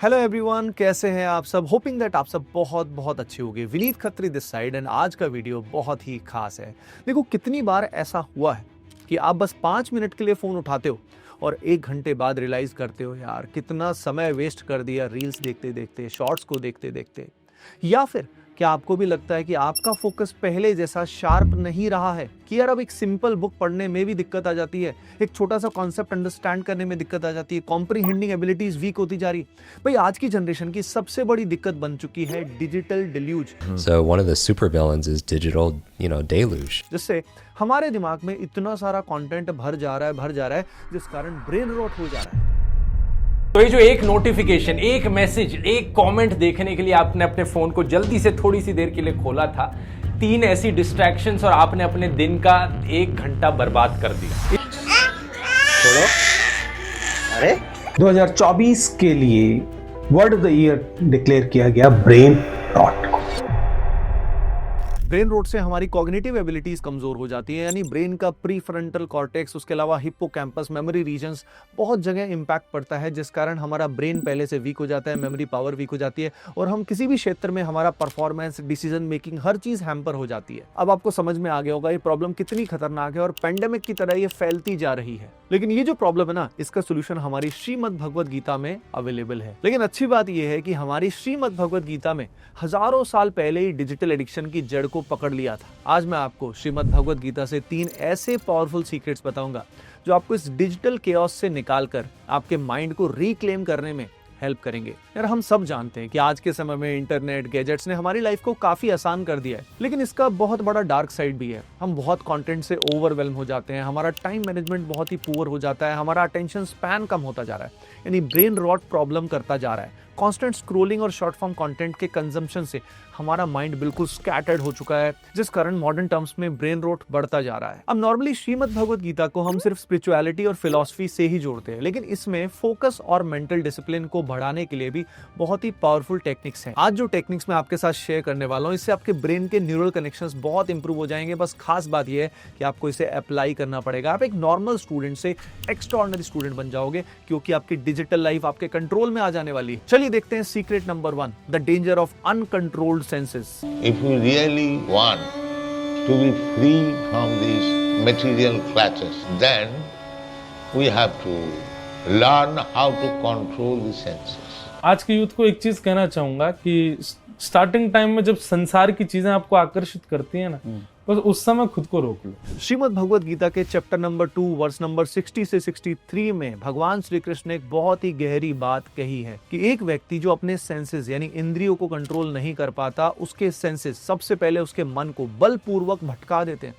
Hello everyone, कैसे हैं आप सब। होपिंग दैट आप सब बहुत बहुत अच्छे होंगे। Vineet Khatri this side and आज का वीडियो बहुत ही खास है। देखो, कितनी बार ऐसा हुआ है कि आप बस 5 मिनट के लिए फोन उठाते हो और 1 घंटे बाद रियलाइज करते हो यार कितना समय वेस्ट कर दिया रील्स देखते देखते, शॉर्ट्स को देखते देखते। या फिर क्या आपको भी लगता है कि आपका फोकस पहले जैसा शार्प नहीं रहा है कि यार अब एक सिंपल बुक पढ़ने में भी दिक्कत आ जाती है, एक छोटा सा कॉन्सेप्ट अंडरस्टैंड करने में दिक्कत आ जाती है, कॉम्प्रीहेंडिंग एबिलिटीज वीक होती जा रही है। भाई आज की जनरेशन की सबसे बड़ी दिक्कत बन चुकी है digital deluge. So one of the supervillains is digital, deluge. जिससे हमारे दिमाग में इतना सारा कंटेंट भर जा रहा है जिस कारण ब्रेन रॉट हो जा रहा है। तो ये जो एक नोटिफिकेशन, एक मैसेज, एक कमेंट देखने के लिए आपने अपने फोन को जल्दी से थोड़ी सी देर के लिए खोला था, 3 ऐसी डिस्ट्रैक्शंस और आपने अपने दिन का 1 घंटा बर्बाद कर दिया। छोड़ो। अरे 2024 के लिए word of the year declare किया गया ब्रेन रॉट। ब्रेन रॉट से हमारी कॉग्निटिव एबिलिटीज कमजोर हो जाती है, यानी ब्रेन का प्रीफ्रंटल कॉर्टेक्स, उसके अलावा हिप्पोकैम्पस, मेमोरी रीजन्स, बहुत जगह इंपैक्ट पड़ता है, जिस कारण हमारा ब्रेन पहले से वीक हो जाता है, मेमोरी पावर वीक हो जाती है और हम किसी भी क्षेत्र में हमारा परफॉर्मेंस, डिसीजन मेकिंग, हर चीज हैम्पर हो जाती है। अब आपको समझ में आ गया होगा ये प्रॉब्लम कितनी खतरनाक है और पेंडेमिक की तरह ये फैलती जा रही है। लेकिन ये जो प्रॉब्लम है ना, इसका सोल्यूशन हमारी श्रीमद् भगवद गीता में अवेलेबल है। लेकिन अच्छी बात यह है कि हमारी श्रीमद् भगवद गीता में हजारों साल पहले ही डिजिटल एडिक्शन की जड़ को पकड़ लिया था। आज मैं आपको श्रीमद् भगवद गीता से 3 ऐसे पावरफुल सीक्रेट्स बताऊंगा जो आपको इस डिजिटल केओस से निकालकर आपके माइंड को रिक्लेम करने में हेल्प करेंगे। यार हम सब जानते हैं कि आज के समय में इंटरनेट, गैजेट्स ने हमारी लाइफ को काफी आसान कर दिया है, लेकिन इसका बहुत बड़ा डार्क साइड भी है। हम बहुत कंटेंट से ओवरवेल्म हो जाते हैं, हमारा टाइम मैनेजमेंट बहुत ही पुअर हो जाता है, हमारा अटेंशन स्पैन कम होता जा रहा है, यानी ब्रेन रॉट प्रॉब्लम करता जा रहा है। कांस्टेंट स्क्रोलिंग और शॉर्ट फॉर्म कंटेंट के कंजम्पशन से हमारा माइंड बिल्कुल स्कैटर्ड हो चुका है, जिस कारण मॉडर्न टर्म्स में ब्रेन रॉट बढ़ता जा रहा है। अब नॉर्मली श्रीमद् भगवद गीता को हम सिर्फ स्पिरिचुअलिटी और फिलॉसफी से ही जोड़ते हैं, लेकिन इसमें फोकस और मेंटल डिसिप्लिन को बढ़ाने के लिए भी बहुत ही पावरफुल टेक्निक्स हैं। आज जो टेक्निक्स मैं आपके साथ शेयर करने वाला हूं, इससे आपके ब्रेन के न्यूरल कनेक्शंस बहुत इंप्रूव हो जाएंगे। बस खास बात यह है कि आपको इसे अप्लाई करना पड़ेगा। आप एक नॉर्मल स्टूडेंट से एक्स्ट्राऑर्डिनरी स्टूडेंट बन जाओगे, क्योंकि आपकी डिजिटल लाइफ आपके कंट्रोल में आ जाने वाली है। चलिए देखते हैं secret number 1, the danger of uncontrolled senses. If we really want to be free from these material clutches, then we have to learn how to control the senses. आज के यूथ को एक चीज कहना चाहूंगा कि स्टार्टिंग टाइम में जब संसार की चीजें आपको आकर्षित करती है ना, बस उस समय खुद को रोक लो। श्रीमद् भगवद गीता के चैप्टर नंबर 2 वर्स नंबर 60 से 63 में भगवान श्री कृष्ण ने एक बहुत ही गहरी बात कही है कि एक व्यक्ति जो अपने सेंसेस यानी इंद्रियों को कंट्रोल नहीं कर पाता, उसके सेंसेस सबसे पहले उसके मन को बलपूर्वक भटका देते हैं।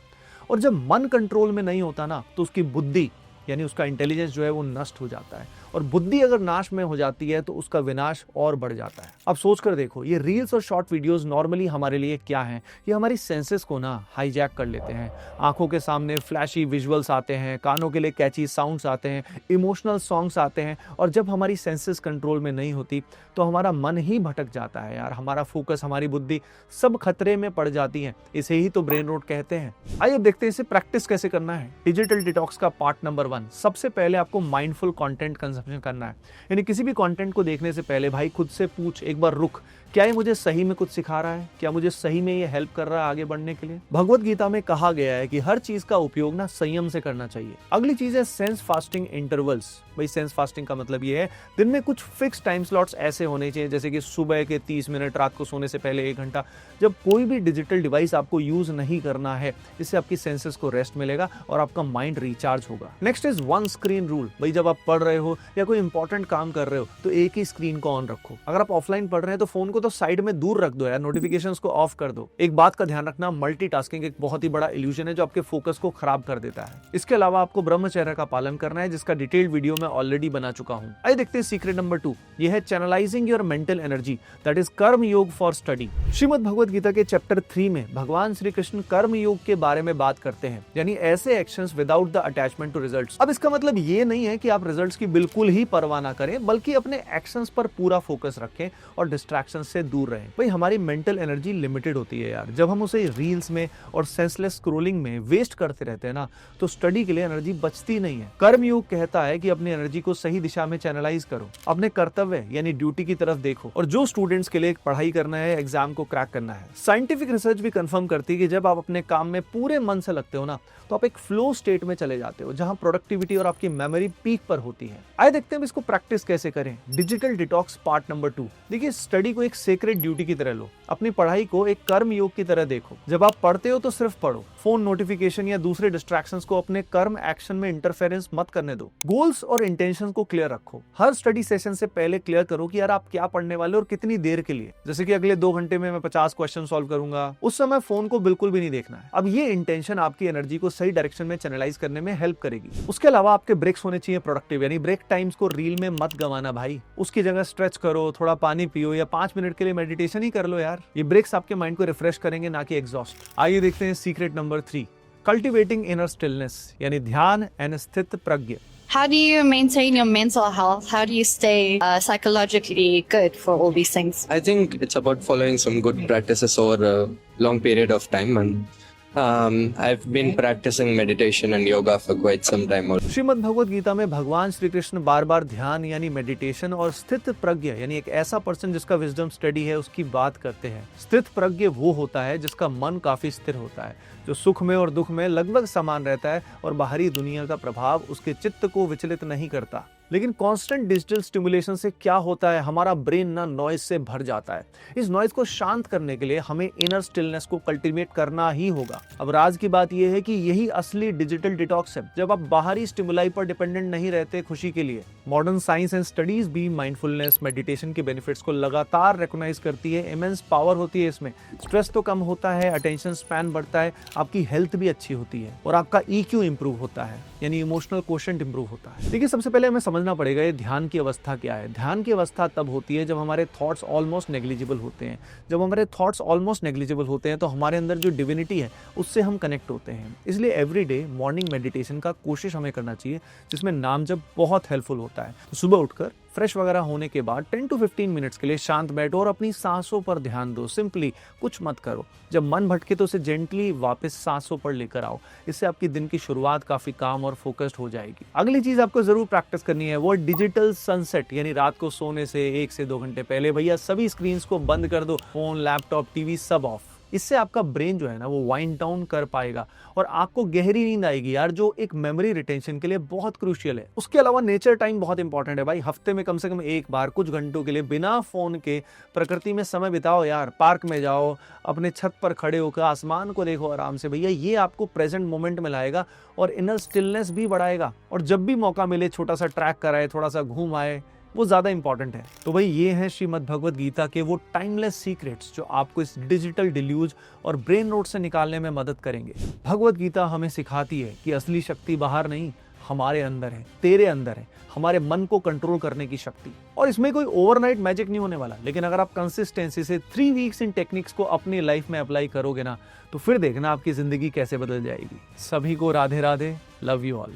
और जब मन कंट्रोल में नहीं होता ना, तो उसकी बुद्धि यानी उसका इंटेलिजेंस जो है वो नष्ट हो जाता है, और बुद्धि अगर नाश में हो जाती है तो उसका विनाश और बढ़ जाता है। अब सोच कर देखो, ये रील्स और शॉर्ट वीडियोस नॉर्मली हमारे लिए क्या हैं? ये हमारी सेंसेस को ना हाईजैक कर लेते हैं। आंखों के सामने फ्लैशी विजुअल्स आते हैं, कानों के लिए कैची साउंड्स आते हैं, इमोशनल सॉन्ग्स आते हैं, और जब हमारी सेंसेस कंट्रोल में नहीं होती तो हमारा मन ही भटक जाता है यार। हमारा फोकस, हमारी बुद्धि सब खतरे में पड़ जाती है। इसे ही तो ब्रेन रॉट कहते हैं। आइए देखते हैं इसे प्रैक्टिस कैसे करना है। डिजिटल डिटॉक्स का पार्ट नंबर 1, सबसे पहले आपको माइंडफुल कंटेंट कंजम्पशन करना है। यानी किसी भी कंटेंट को देखने से पहले भाई खुद से पूछ, एक बार रुक, क्या ये मुझे सही में कुछ सिखा रहा है? क्या मुझे सही में ये हेल्प कर रहा है आगे बढ़ने के लिए? भगवद गीता में कहा गया है कि हर चीज का उपयोग ना संयम से करना चाहिए। अगली चीज है सेंस फास्टिंग इंटरवल्स। भाई सेंस फास्टिंग का मतलब ये है दिन में कुछ फिक्स टाइम स्लॉट्स ऐसे होने चाहिए, जैसे कि सुबह के 30 मिनट, रात को सोने से पहले 1 घंटा, जब कोई भी डिजिटल डिवाइस आपको यूज नहीं करना है। इससे आपकी सेंसेस को रेस्ट मिलेगा और आपका माइंड रिचार्ज होगा। Next is 1 screen rule. भाई जब आप पढ़ रहे हो या कोई इंपॉर्टेंट काम कर रहे हो तो एक ही स्क्रीन को ऑन रखो। अगर आप ऑफलाइन पढ़ रहे हैं तो फोन को तो साइड में दूर रख दो यार, नोटिफिकेशंस को ऑफ कर दो। एक बात का ध्यान रखना, मल्टीटास्किंग एक बहुत ही बड़ा इल्यूजन है जो आपके फोकस को खराब कर देता है। इसके अलावा आपको ब्रह्मचर्य का पालन करना है, जिसका डिटेल्ड वीडियो मैं ऑलरेडी बना चुका हूं। आइए देखते हैं सीक्रेट नंबर 2, यह है channelising your mental energy, that is कर्म योग फॉर स्टडी। श्रीमद् भगवद गीता के चैप्टर 3 में भगवान श्री कृष्ण कर्म योग के बारे में बात करते हैं, यानी ऐसे actions without the attachment to results. अब इसका मतलब ये नहीं है कि आप रिजल्ट्स की बिल्कुल बिल्कुल ही परवाह ना करें, बल्कि अपने एक्शंस पर पूरा फोकस रखें और डिस्ट्रैक्शन से दूर रहें। भाई हमारी मेंटल एनर्जी लिमिटेड होती है यार, जब हम उसे रील्स में और सेंसलेस स्क्रोलिंग में वेस्ट करते रहते हैं ना, तो स्टडी के लिए एनर्जी बचती नहीं है। कर्मयोग कहता है कि अपनी एनर्जी को सही दिशा में चैनलाइज करो, अपने कर्तव्य यानी ड्यूटी की तरफ देखो। और जो स्टूडेंट्स के लिए पढ़ाई करना है, एग्जाम को क्रैक करना है, साइंटिफिक रिसर्च भी कंफर्म करती है कि जब आप अपने काम में पूरे मन से लगते हो ना, तो आप एक फ्लो स्टेट में चले जाते हो, जहां प्रोडक्टिविटी और आपकी मेमोरी पीक पर होती है। आइए देखते हैं इसको प्रैक्टिस कैसे करें। Digital detox part number 2। देखिए, स्टडी को एक सेक्रेट ड्यूटी की तरह लो, अपनी पढ़ाई को एक कर्म योग की तरह देखो। जब आप पढ़ते हो तो सिर्फ पढ़ो, फोन नोटिफिकेशन या दूसरे डिस्ट्रैक्शंस को अपने कर्म एक्शन में इंटरफेरेंस मत करने दो। गोल्स और इंटेंशंस को क्लियर रखो। हर स्टडी सेशन से पहले क्लियर करो कि यार आप क्या पढ़ने वाले हो और कितनी देर के लिए। जैसे कि अगले 2 घंटे में मैं 50 क्वेश्चन सॉल्व करूंगा, उस समय फोन को बिल्कुल भी नहीं देखना है। अब ये इंटेंशन आपकी एनर्जी को सही डायरेक्शन में चैनलाइज करने में हेल्प करेगी। उसके अलावा आपके ब्रेक्स होने चाहिए प्रोडक्टिव, यानी ब्रेक टाइम्स को रील में मत गंवाना भाई। उसकी जगह स्ट्रेच करो, थोड़ा पानी पियो या 5 मिनट के लिए मेडिटेशन ही कर लो यार। ये ब्रेक्स आपके माइंड को रिफ्रेश करेंगे, ना कि एग्जॉस्ट। आइए देखते हैं secret number 3, cultivating inner stillness, यानी ध्यान एंड स्थित प्रज्ञ। How do you maintain your mental health? How do you stay psychologically good for all these things? I think it's about following some good practices over a long period of time, and I've been practicing meditation and yoga for quite some time already. Shrimad Bhagavad Gita में भगवान श्री कृष्ण बार बार ध्यान यानी meditation और स्थित प्रज्ञ यानी एक ऐसा person जिसका विजडम स्टडी है उसकी बात करते हैं। स्थित प्रज्ञ वो होता है जिसका मन काफी स्थिर होता है, जो सुख में और दुख में लगभग समान रहता है और बाहरी दुनिया का प्रभाव उसके चित्त को विचलित नहीं करता। लेकिन कांस्टेंट डिजिटल स्टिमुलेशन से क्या होता है, हमारा ब्रेन ना नॉइज से भर जाता है। इस नॉइज को शांत करने के लिए हमें इनर स्टिलनेस को कल्टीवेट करना ही होगा। अब राज की बात यह है कि यही असली डिजिटल डिटॉक्स है, जब आप बाहरी स्टिमुलाई पर डिपेंडेंट नहीं रहते खुशी के लिए। मॉडर्न साइंस एंड स्टडीज भी माइंडफुलनेस मेडिटेशन के बेनिफिट्स को लगातार रिकॉग्नाइज करती है। इमेंस पावर होती है इसमें। स्ट्रेस तो कम होता है, अटेंशन स्पैन बढ़ता है, आपकी हेल्थ भी अच्छी होती है और आपका EQ इंप्रूव होता है, यानी इमोशनल कोशेंट इंप्रूव होता है। देखिए, सबसे पहले हमें समझना पड़ेगा ये ध्यान की अवस्था क्या है। ध्यान की अवस्था तब होती है जब हमारे थॉट्स ऑलमोस्ट नेग्लिजिबल होते हैं। जब हमारे थॉट्स ऑलमोस्ट नेग्लिजिबल होते हैं तो हमारे अंदर जो डिविनिटी है उससे हम कनेक्ट होते हैं। इसलिए एवरीडे मॉर्निंग मेडिटेशन का कोशिश हमें करना चाहिए, जिसमें नाम जप बहुत हेल्पफुल होता है। तो सुबह उठकर फ्रेश वगैरह होने के बाद 10 to 15 मिनट्स के लिए शांत बैठो और अपनी सांसों पर ध्यान दो। सिंपली कुछ मत करो। जब मन भटके तो उसे जेंटली वापस सांसों पर लेकर आओ। इससे आपकी दिन की शुरुआत काफी काम और फोकस्ड हो जाएगी। अगली चीज आपको जरूर प्रैक्टिस करनी है वो डिजिटल सनसेट, यानी रात को सोने से 1 से 2 घंटे पहले भैया सभी स्क्रीन्स को बंद कर दो, फोन, लैपटॉप, टीवी सब ऑफ। इससे आपका ब्रेन जो है ना वो वाइंड डाउन कर पाएगा और आपको गहरी नींद आएगी यार, जो एक मेमोरी रिटेंशन के लिए बहुत क्रूशियल है। उसके अलावा नेचर टाइम बहुत इंपॉर्टेंट है भाई। हफ्ते में कम से कम एक बार कुछ घंटों के लिए बिना फोन के प्रकृति में समय बिताओ यार। पार्क में जाओ, अपने छत पर खड़े होकर आसमान को देखो आराम से भैया। ये आपको प्रेजेंट मोमेंट में लाएगा और इनर स्टिलनेस भी बढ़ाएगा। और जब भी मौका मिले छोटा सा ट्रैक कराए, थोड़ा सा घूम आए, वो ज्यादा इंपॉर्टेंट है। तो भाई ये हैं श्रीमद् भगवद गीता के वो टाइमलेस सीक्रेट्स जो आपको इस डिजिटल डिल्यूज और ब्रेन रोट से निकालने में मदद करेंगे। भगवद गीता हमें सिखाती है कि असली शक्ति बाहर नहीं, हमारे अंदर है, तेरे अंदर है, हमारे मन को कंट्रोल करने की शक्ति। और इसमें कोई ओवरनाइट मैजिक नहीं होने वाला, लेकिन अगर आप कंसिस्टेंसी से 3 वीक्स इन टेक्निक्स को अपनी लाइफ में अप्लाई करोगे ना, तो फिर देखना आपकी जिंदगी कैसे बदल जाएगी। सभी को Radhe Radhe, love you all.